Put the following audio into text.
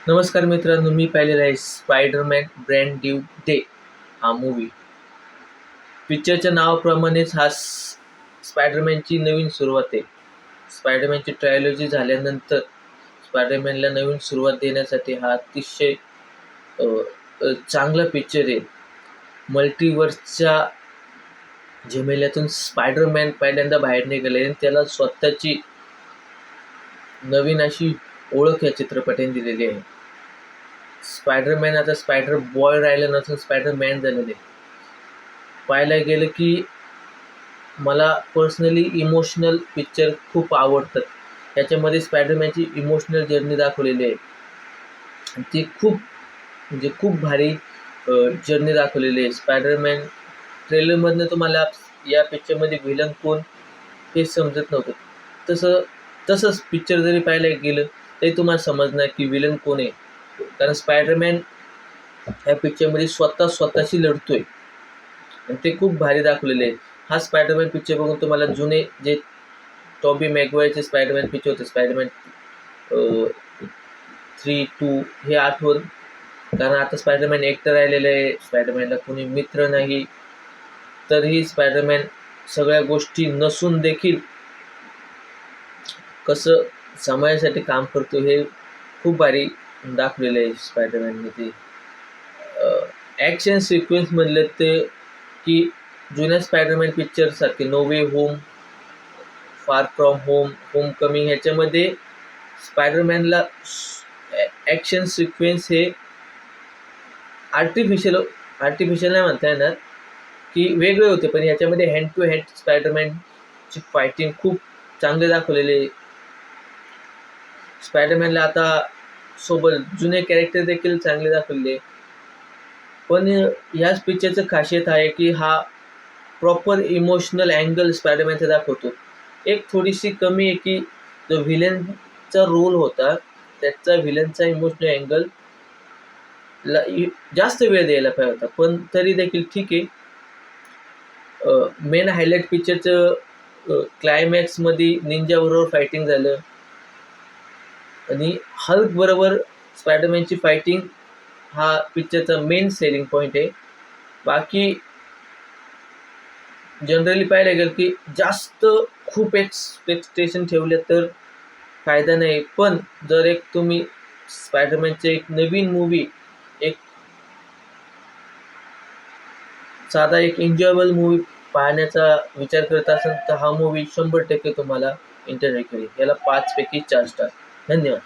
नमस्कार मित्रांनो, मी पाहिलेला आहे स्पायडरमॅन ब्रँड न्यू डे हा मूवी. पिक्चरच्या नावाप्रमाणेच हा स्पायडरमॅनची नवीन सुरुवात आहे. स्पायडरमॅनची ट्रायोलॉजी झाल्यानंतर स्पायडरमॅनला नवीन सुरुवात देण्यासाठी हा अतिशय अ, चांगला पिक्चर आहे. मल्टिवर्सच्या झमेल्यातून स्पायडरमॅन पहिल्यांदा बाहेर निघाले आणि त्याला स्वतःची नवीन अशी ओळख या चित्रपटाने दिलेली आहे. स्पायडरमॅन आता स्पायडर बॉय राहिलं नसून स्पायडरमॅन झालेलं आहे. पाहायला गेलं की मला पर्सनली इमोशनल पिक्चर खूप आवडतात. त्याच्यामध्ये स्पायडरमॅनची इमोशनल जर्नी दाखवलेली आहे. ती खूप भारी जर्नी दाखवलेली आहे. स्पायडरमॅन ट्रेलरमधनं तुम्हाला या पिक्चरमध्ये व्हिलन कोण हे समजत नव्हतं. तसंच पिक्चर जरी पाहायला गेलं तरी तुम्हाला समजणार की व्हिलन कोण आहे. कारण स्पायडरमॅन या पिक्चरमध्ये स्वतःशी लढतोय आणि ते खूप भारी दाखवलेले आहे. हा स्पायडरमॅन पिक्चर बघून तुम्हाला जुने जे टॉबी मॅगवायरचे स्पायडरमॅन पिक्चर होते, स्पायडरमॅन 3-2 हे आठवण. कारण आता स्पायडरमॅन एकटं राहिलेलं आहे. स्पायडरमॅनला कोणी मित्र नाही. तरीही स्पायडरमॅन सगळ्या गोष्टी नसून देखील कसं समाजासाठी काम करतो हे खूप भारी दाखवलेलं आहे स्पायडरमॅनमध्ये. ॲक्शन सिक्वेन्स म्हणलं ते की जुन्या स्पायडरमॅन पिक्चरसारखे no way home, far from home, home coming ह्याच्यामध्ये स्पायडरमॅनला ॲक्शन सिक्वेन्स हे आर्टिफिशियल नाही म्हणता येणार की वेगळे होते, पण ह्याच्यामध्ये हँड टू हँड स्पायडरमॅनची फायटिंग खूप चांगले दाखवलेले. स्पायडरमॅनला आता सोबत जुने कॅरेक्टर देखील चांगले दाखवले. पण ह्याच पिक्चरचं खासियत आहे की हा प्रॉपर इमोशनल अँगल स्पायडरमॅनचा दाखवतो. एक थोडीशी कमी आहे की जो व्हिलनचा रोल होता त्याचा व्हिलनचा इमोशनल अँगल जास्त वेळ द्यायला पाहिजे होता, पण तरी देखील ठीक आहे. मेन हायलाईट पिक्चरचं क्लायमॅक्समध्ये निंजाबरोबर फायटिंग झालं आणि हल्क बरोबर स्पायडरमॅनची फायटिंग हा पिक्चरचा मेन सेलिंग पॉईंट आहे. बाकी जनरली पाहायला गेलं की जास्त खूप एक्सपेक्टेशन ठेवले तर फायदा नाही. पण जर एक तुम्ही स्पायडरमॅनचे एक नवीन मूवी, एक साधा एक एन्जॉयबल मूवी पाहण्याचा विचार करत असाल तर हा मूवी 100% तुम्हाला एंटरटेन करेल. याला 5 पैकी 4 स्टार. धन्यवाद.